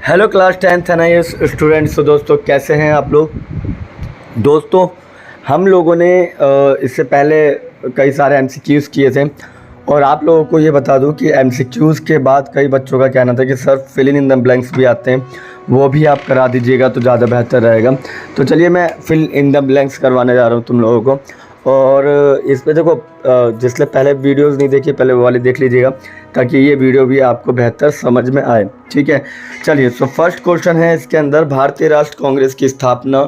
Hello class 10th students. तो दोस्तों कैसे हैं आप लोग। दोस्तों हम लोगों ने इससे पहले कई सारे एमसीक्यूज़ किए थे और आप लोगों को ये बता दूं कि एमसीक्यूज़ के बाद कई बच्चों का कहना था कि sir fill in the blanks भी आते हैं, वो भी आप करा दीजिएगा तो ज़्यादा बेहतर रहेगा। तो चलिए मैं फिल इन द ब्लैंक्स करवाने जा रहा हूँ तुम लोगों को। और इसमें देखो, जिसने पहले वीडियोज़ नहीं देखी पहले वो वाली देख लीजिएगा ताकि ये वीडियो भी आपको बेहतर समझ में आए। ठीक है, चलिए। सो फर्स्ट क्वेश्चन है इसके अंदर, भारतीय राष्ट्र कांग्रेस की स्थापना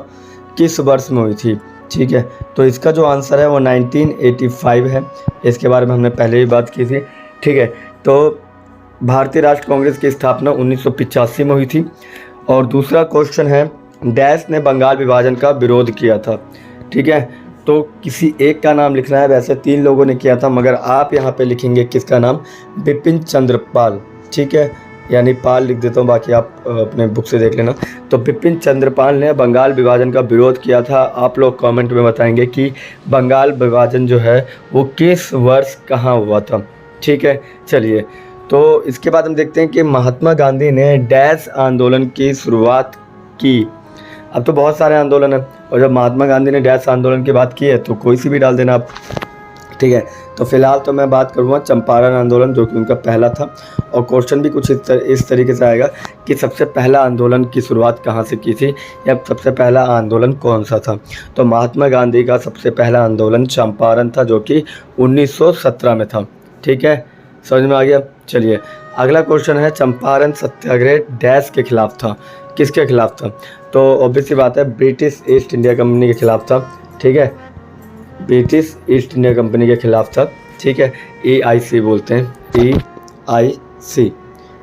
किस वर्ष में हुई थी। ठीक है, तो इसका जो आंसर है वो 1985 है। इसके बारे में हमने पहले ही बात की थी। ठीक है, तो भारतीय राष्ट्र कांग्रेस की स्थापना 1985 में हुई थी। और दूसरा क्वेश्चन है, डैश ने बंगाल विभाजन का विरोध किया था। ठीक है, तो किसी एक का नाम लिखना है। वैसे 3 लोगों ने किया था मगर आप यहाँ पे लिखेंगे किसका नाम, बिपिन चंद्र पाल। ठीक है, यानी पाल लिख देता हूँ, बाकी आप अपने बुक से देख लेना। तो बिपिन चंद्र पाल ने बंगाल विभाजन का विरोध किया था। आप लोग कमेंट में बताएंगे कि बंगाल विभाजन जो है वो किस वर्ष कहाँ हुआ था। ठीक है, चलिए। तो इसके बाद हम देखते हैं कि महात्मा गांधी ने डैश आंदोलन की शुरुआत की। अब तो बहुत सारे आंदोलन हैं और जब महात्मा गांधी ने डैश आंदोलन की बात की है तो कोई सी भी डाल देना आप। ठीक है, तो फिलहाल तो मैं बात करूँगा चंपारण आंदोलन, जो कि उनका पहला था। और क्वेश्चन भी कुछ इस तरीके से आएगा कि सबसे पहला आंदोलन की शुरुआत कहाँ से की थी या सबसे पहला आंदोलन कौन सा था। तो महात्मा गांधी का सबसे पहला आंदोलन चंपारण था, जो कि 1917 में था। ठीक है, समझ में आ गया। चलिए अगला क्वेश्चन है, चंपारण सत्याग्रह डैश के खिलाफ था। किसके खिलाफ था, तो ऑब्वियस सी बात है ब्रिटिश ईस्ट इंडिया कंपनी के खिलाफ था। ठीक है, ब्रिटिश ईस्ट इंडिया कंपनी के खिलाफ था। ठीक है, EIC बोलते हैं, EIC।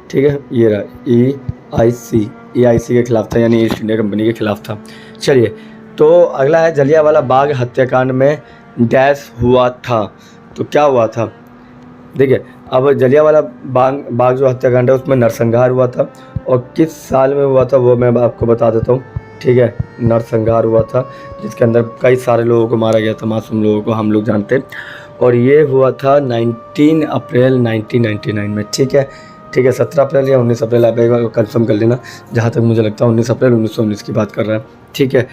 ठीक है, ये रहा EIC के खिलाफ था, यानी ईस्ट इंडिया कंपनी के खिलाफ था। चलिए, तो अगला है, जलियांवाला बाग हत्याकांड में डैश हुआ था। तो क्या हुआ था, देखिए। अब जलियांवाला बाग जो हत्याकांड है उसमें नरसंहार हुआ था और किस साल में हुआ था वो मैं आपको बता देता हूँ। ठीक है, नरसंहार हुआ था जिसके अंदर कई सारे लोगों को मारा गया था, मासूम लोगों को, हम लोग जानते हैं। और ये हुआ था 19 अप्रैल 1999 में। ठीक है, 17 अप्रैल या 19 अप्रैल, आप एक बार कन्फर्म कर लेना। जहाँ तक मुझे लगता है 19 अप्रैल 1919 की बात कर रहा है। ठीक है,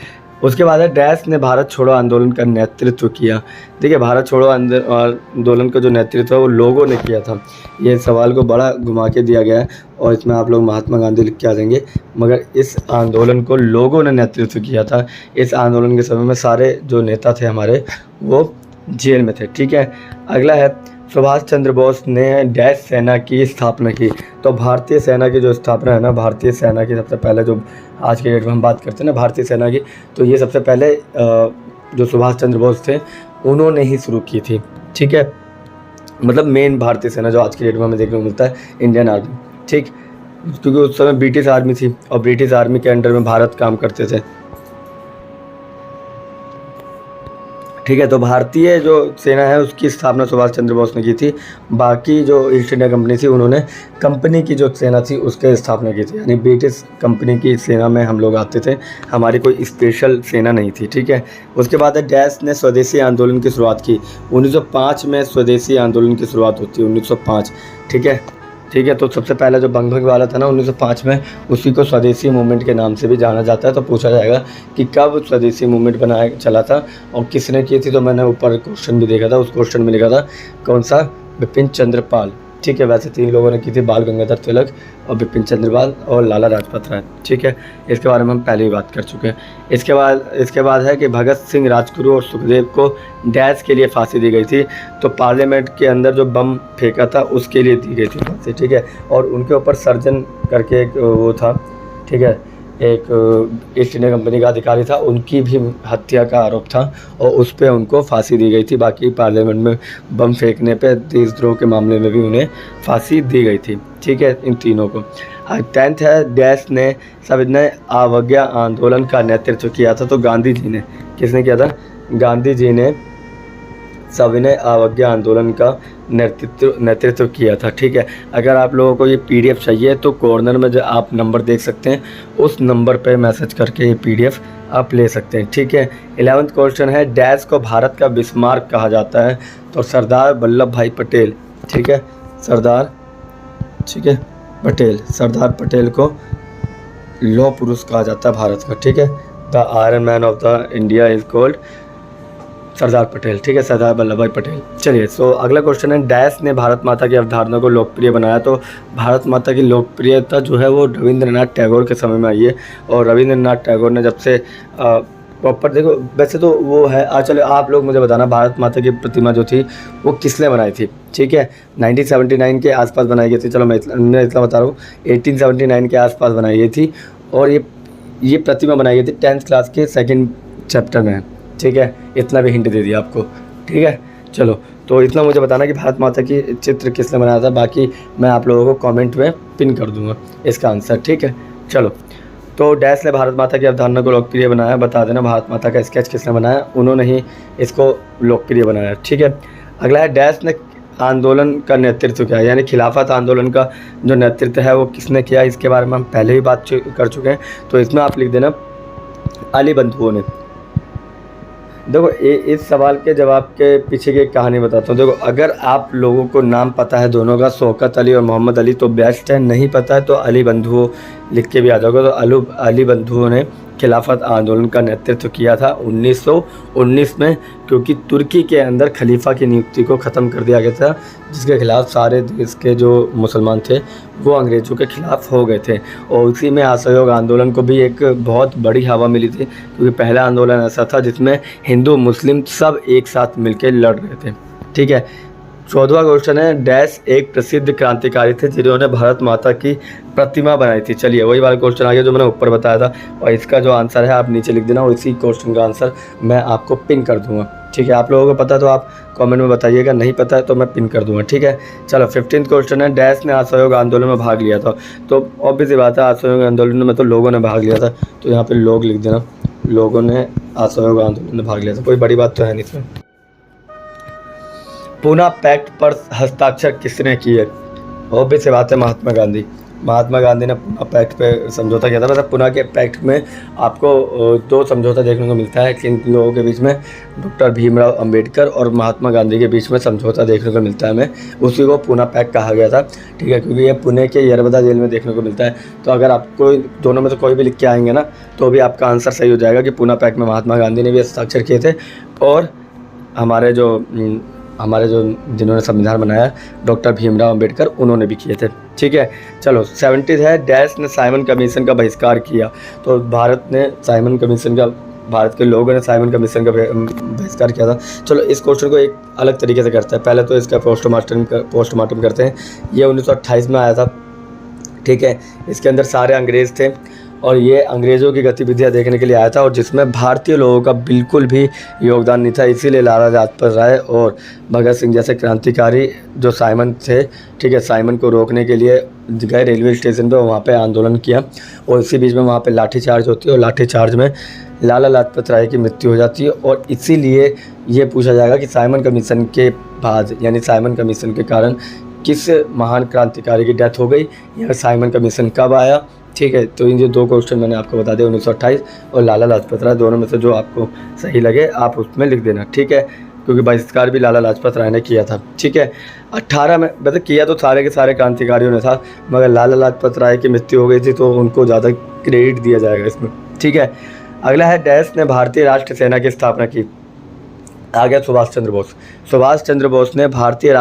उसके बाद है, डैश ने भारत छोड़ो आंदोलन का नेतृत्व किया। देखिए, भारत छोड़ो आंदोलन का जो नेतृत्व है वो लोगों ने किया था। ये सवाल को बड़ा घुमा के दिया गया है और इसमें आप लोग महात्मा गांधी लिख के आ जाएंगे, मगर इस आंदोलन को लोगों ने नेतृत्व किया था। इस आंदोलन के समय में सारे जो नेता थे हमारे वो जेल में थे। ठीक है, अगला है, सुभाष चंद्र बोस ने डैश सेना की स्थापना की। तो भारतीय सेना की जो स्थापना है ना, भारतीय सेना की सबसे पहले, जो आज के डेट में हम बात करते हैं ना भारतीय सेना की, तो ये सबसे पहले जो सुभाष चंद्र बोस थे उन्होंने ही शुरू की थी। ठीक है, मतलब मेन भारतीय सेना जो आज की डेट में हमें देखने को मिलता है, इंडियन आर्मी। ठीक, क्योंकि उस समय ब्रिटिश आर्मी थी और ब्रिटिश आर्मी के अंडर में भारत काम करते थे। ठीक है, तो भारतीय जो सेना है उसकी स्थापना सुभाष चंद्र बोस ने की थी। बाकी जो ईस्ट इंडिया कंपनी थी उन्होंने कंपनी की जो सेना थी उसके स्थापना की थी, यानी ब्रिटिश कंपनी की सेना में हम लोग आते थे, हमारी कोई स्पेशल सेना नहीं थी। ठीक है, उसके बाद है, डैश ने स्वदेशी आंदोलन की शुरुआत की। 1905 में स्वदेशी आंदोलन की शुरुआत होती है, 1905। ठीक है, तो सबसे पहला जो बंग वाला था ना 1905 में, उसी को स्वदेशी मूवमेंट के नाम से भी जाना जाता है। तो पूछा जाएगा कि कब स्वदेशी मूवमेंट बनाया चला था और किसने की थी। तो मैंने ऊपर क्वेश्चन भी देखा था, उस क्वेश्चन में लिखा था कौन सा, बिपिन चंद्र पाल। ठीक है, वैसे 3 लोगों ने की थी, बाल गंगाधर तिलक और बिपिन चंद्र पाल और लाला लाजपत राय। ठीक है, इसके बारे में हम पहले ही बात कर चुके हैं। इसके बाद है कि भगत सिंह, राजगुरु और सुखदेव को डैश के लिए फांसी दी गई थी। तो पार्लियामेंट के अंदर जो बम फेंका था उसके लिए दी गई थी फांसी। ठीक है, और उनके ऊपर सर्जन करके एक वो था। ठीक है, एक ईस्ट इंडिया कंपनी का अधिकारी था, उनकी भी हत्या का आरोप था और उस पर उनको फांसी दी गई थी। बाकी पार्लियामेंट में बम फेंकने पे, देशद्रोह के मामले में भी उन्हें फांसी दी गई थी। ठीक है, इन तीनों को। 10th है, डैश ने सविनय अवज्ञा आंदोलन का नेतृत्व किया था। तो गांधी जी ने, किसने किया था, गांधी जी ने सविनय अवज्ञा आंदोलन का नेतृत्व किया था। ठीक है, अगर आप लोगों को ये PDF चाहिए तो कॉर्नर में जो आप नंबर देख सकते हैं उस नंबर पे मैसेज करके ये PDF आप ले सकते हैं। ठीक है, 11th क्वेश्चन है, डैश को भारत का बिस्मार्क कहा जाता है। तो सरदार वल्लभ भाई पटेल। ठीक है, सरदार पटेल को लौह पुरुष कहा जाता है भारत का, ठीक है। The iron man of the India is called Sardar Patel, ठीक है, सरदार वल्लभ भाई पटेल। चलिए, सो अगला क्वेश्चन है, डैश ने भारत माता की अवधारणा को लोकप्रिय बनाया। तो भारत माता की लोकप्रियता जो है वो रविंद्रनाथ टैगोर के समय में आई है। और रविंद्रनाथ टैगोर ने जब से प्रॉपर, देखो वैसे तो वो है, चलो आप लोग मुझे बताना भारत माता की प्रतिमा जो थी वो किसने बनाई थी, ठीक है। 1979 के आसपास बनाई गई थी। चलो मैं इतना बता रहा हूँ, 1879 के आसपास बनाई गई थी। और ये प्रतिमा बनाई गई थी 10th क्लास के सेकेंड चैप्टर में, ठीक है। इतना भी हिंट दे दिया आपको, ठीक है। चलो, तो इतना मुझे बताना कि भारत माता की चित्र किसने बनाया था, बाकी मैं आप लोगों को कमेंट में पिन कर दूंगा इसका आंसर, ठीक है। चलो, तो डैश ने भारत माता की अवधारणा को लोकप्रिय बनाया, बता देना भारत माता का स्केच किसने बनाया, उन्होंने ही इसको लोकप्रिय बनाया, ठीक है। अगला है, डैश ने आंदोलन का नेतृत्व किया, यानी खिलाफत आंदोलन का जो नेतृत्व है वो किसने किया, इसके बारे में हम पहले ही बात कर चुके हैं। तो इसमें आप लिख देना अली बंधुओं ने। देखो, इस सवाल के जवाब के पीछे की कहानी बताता हूँ। देखो, अगर आप लोगों को नाम पता है दोनों का, शौकत अली और मोहम्मद अली, तो बेस्ट है। नहीं पता है तो अली बंधुओं लिख के भी आ जाओगे। तो अली बंधुओं ने खिलाफत आंदोलन का नेतृत्व किया था 1919 में, क्योंकि तुर्की के अंदर खलीफा की नियुक्ति को ख़त्म कर दिया गया था, जिसके खिलाफ सारे देश के जो मुसलमान थे वो अंग्रेज़ों के खिलाफ हो गए थे। और उसी में असहयोग आंदोलन को भी एक बहुत बड़ी हवा मिली थी, क्योंकि पहला आंदोलन ऐसा था जिसमें हिंदू मुस्लिम सब एक साथ मिलकर लड़ रहे थे, ठीक है। 14वां क्वेश्चन है, डैश एक प्रसिद्ध क्रांतिकारी थे जिन्होंने भारत माता की प्रतिमा बनाई थी। चलिए, वही वाला क्वेश्चन आ गया जो मैंने ऊपर बताया था, और इसका जो आंसर है आप नीचे लिख देना, और इसी क्वेश्चन का आंसर मैं आपको पिन कर दूंगा, ठीक है। आप लोगों को पता है तो आप कमेंट में बताइएगा, नहीं पता है तो मैं पिन कर दूंगा, ठीक है। चलो, 15th क्वेश्चन है, डैश ने असहयोग आंदोलन में भाग लिया था। तो ऑब्वियस बात है, असहयोग आंदोलन में तो लोगों ने भाग लिया था, तो यहाँ पर लोग लिख देना, लोगों ने असहयोग आंदोलन में भाग लिया था। कोई बड़ी बात तो है नहीं इसमें। पूना पैक्ट पर हस्ताक्षर किसने किए? ऑब्वियस सी बात है, महात्मा गांधी। महात्मा गांधी ने पूना पैक्ट पे समझौता किया था। मतलब पूना के पैक्ट में आपको दो समझौता देखने को मिलता है, किन लोगों के बीच में, डॉक्टर भीमराव अंबेडकर और महात्मा गांधी के बीच में समझौता देखने को मिलता है हमें, उसी को पूना पैक्ट कहा गया था, ठीक है। क्योंकि ये पुणे के यरबदा जेल में देखने को मिलता है। तो अगर आपको दोनों में से कोई भी लिख के आएंगे ना, तो भी आपका आंसर सही हो जाएगा कि पूना पैक्ट में महात्मा गांधी ने भी हस्ताक्षर किए थे, और हमारे जो जिन्होंने संविधान बनाया डॉक्टर भीमराव अंबेडकर, उन्होंने भी किए थे, ठीक है। चलो, 70 है, डैश ने साइमन कमीशन का बहिष्कार किया। तो भारत के लोगों ने साइमन कमीशन का बहिष्कार किया था। चलो, इस क्वेश्चन को एक अलग तरीके से करते हैं। पहले तो इसका पोस्टमार्टम करते हैं। ये 1928 में आया था, ठीक है। इसके अंदर सारे अंग्रेज़ थे, और ये अंग्रेज़ों की गतिविधियां देखने के लिए आया था, और जिसमें भारतीय लोगों का बिल्कुल भी योगदान नहीं था। इसीलिए लाला लाजपत राय और भगत सिंह जैसे क्रांतिकारी जो साइमन थे, ठीक है, साइमन को रोकने के लिए गए रेलवे स्टेशन पे, वहाँ पे आंदोलन किया, और इसी बीच में वहाँ पे लाठीचार्ज होती है, और लाठीचार्ज में लाला लाजपत राय की मृत्यु हो जाती है। और इसीलिए ये पूछा जाएगा कि साइमन कमीशन के बाद, यानी साइमन कमीशन के कारण किस महान क्रांतिकारी की डेथ हो गई, या साइमन कमीशन कब आया, ठीक है। तो इन जो दो क्वेश्चन मैंने आपको बता दिया, 1928 और लाला लाजपत राय, दोनों में से जो आपको सही लगे आप उसमें लिख देना, ठीक है। क्योंकि बहिष्कार भी लाला लाजपत राय ने किया था, ठीक है। 18 में मतलब किया तो सारे के सारे क्रांतिकारियों ने था, मगर लाला लाजपत राय की मृत्यु हो गई थी, तो उनको ज़्यादा क्रेडिट दिया जाएगा इसमें, ठीक है। अगला है, डैश ने भारतीय राष्ट्र सेना की स्थापना की। आ गया सुभाष चंद्र बोस। सुभाष चंद्र बोस ने भारतीय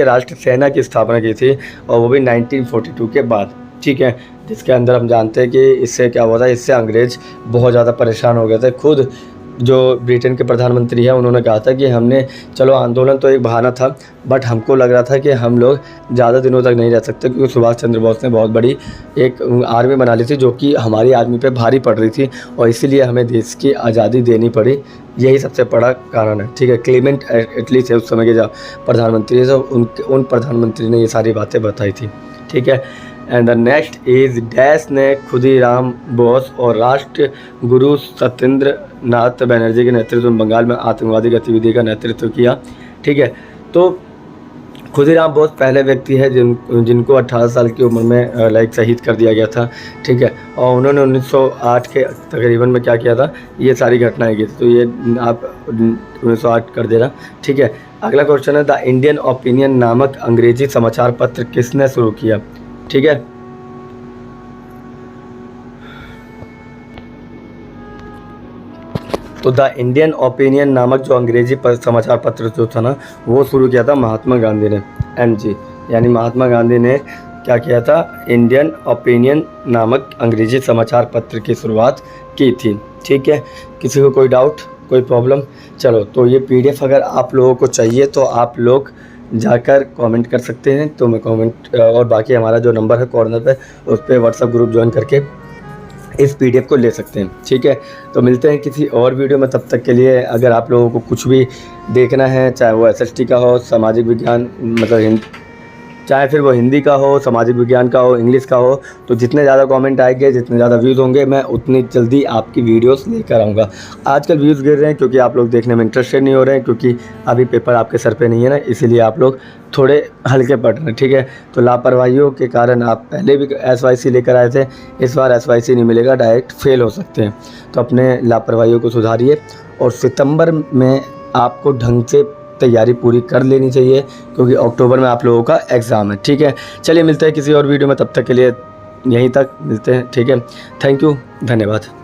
राष्ट्र सेना की स्थापना की थी, और वो भी 1942 के बाद, ठीक है। जिसके अंदर हम जानते हैं कि इससे क्या हुआ था, इससे अंग्रेज़ बहुत ज़्यादा परेशान हो गए थे। खुद जो ब्रिटेन के प्रधानमंत्री हैं, उन्होंने कहा था कि हमने, चलो आंदोलन तो एक बहाना था, बट हमको लग रहा था कि हम लोग ज़्यादा दिनों तक नहीं रह सकते, क्योंकि सुभाष चंद्र बोस ने बहुत बड़ी एक आर्मी बना ली थी, जो कि हमारी आर्मी पे भारी पड़ रही थी, और इसीलिए हमें देश की आज़ादी देनी पड़ी। यही सबसे बड़ा कारण है, ठीक है। क्लीमेंट एटली थे उस समय के जो प्रधानमंत्री थे, उन प्रधानमंत्री ने ये सारी बातें बताई थी, ठीक है। And the next is, dash ने खुदीराम बोस और राष्ट्र गुरु सत्येंद्र नाथ बनर्जी के नेतृत्व में बंगाल में आतंकवादी गतिविधि का नेतृत्व किया, ठीक है। तो खुदीराम बोस पहले व्यक्ति है जिनको 18 साल की उम्र में शहीद कर दिया गया था, ठीक है। और उन्होंने 1908 के तकरीबन में क्या किया था, ये सारी घटनाएं की थी। तो ये आप 1908 कर देना, ठीक है। अगला क्वेश्चन है, द इंडियन ओपिनियन नामक अंग्रेजी समाचार पत्र किसने शुरू किया, ठीक है। तो द इंडियन ओपिनियन नामक जो अंग्रेजी समाचार पत्र जो था ना, वो शुरू किया था महात्मा गांधी ने, MG यानी महात्मा गांधी ने क्या किया था, इंडियन ओपिनियन नामक अंग्रेजी समाचार पत्र की शुरुआत की थी। ठीक है, किसी को कोई डाउट, कोई प्रॉब्लम? चलो, तो ये PDF अगर आप लोगों को चाहिए तो आप लोग जाकर कमेंट कर सकते हैं, तो मैं कमेंट, और बाकी हमारा जो नंबर है कॉर्नर पे, उस पर व्हाट्सएप ग्रुप ज्वाइन करके इस PDF को ले सकते हैं। ठीक है, तो मिलते हैं किसी और वीडियो में। तब तक के लिए अगर आप लोगों को कुछ भी देखना है, चाहे वो SST का हो, सामाजिक विज्ञान मतलब चाहे फिर वो हिंदी का हो, सामाजिक विज्ञान का हो, इंग्लिश का हो, तो जितने ज़्यादा कमेंट आएंगे, जितने ज़्यादा व्यूज़ होंगे, मैं उतनी जल्दी आपकी वीडियोस लेकर आऊँगा। आजकल व्यूज़ गिर रहे हैं क्योंकि आप लोग देखने में इंटरेस्टेड नहीं हो रहे हैं, क्योंकि अभी पेपर आपके सर पे नहीं है ना, इसीलिए आप लोग थोड़े हल्के पढ़ रहे हैं। ठीक है, तो लापरवाहियों के कारण आप पहले भी SYC लेकर आए थे, इस बार SYC नहीं मिलेगा, डायरेक्ट फेल हो सकते हैं। तो अपने लापरवाहियों को सुधारिए, और सितंबर में आपको ढंग से तैयारी पूरी कर लेनी चाहिए, क्योंकि अक्टूबर में आप लोगों का एग्ज़ाम है। ठीक है, चलिए मिलते हैं किसी और वीडियो में, तब तक के लिए यहीं तक मिलते हैं। ठीक है, थैंक यू, धन्यवाद।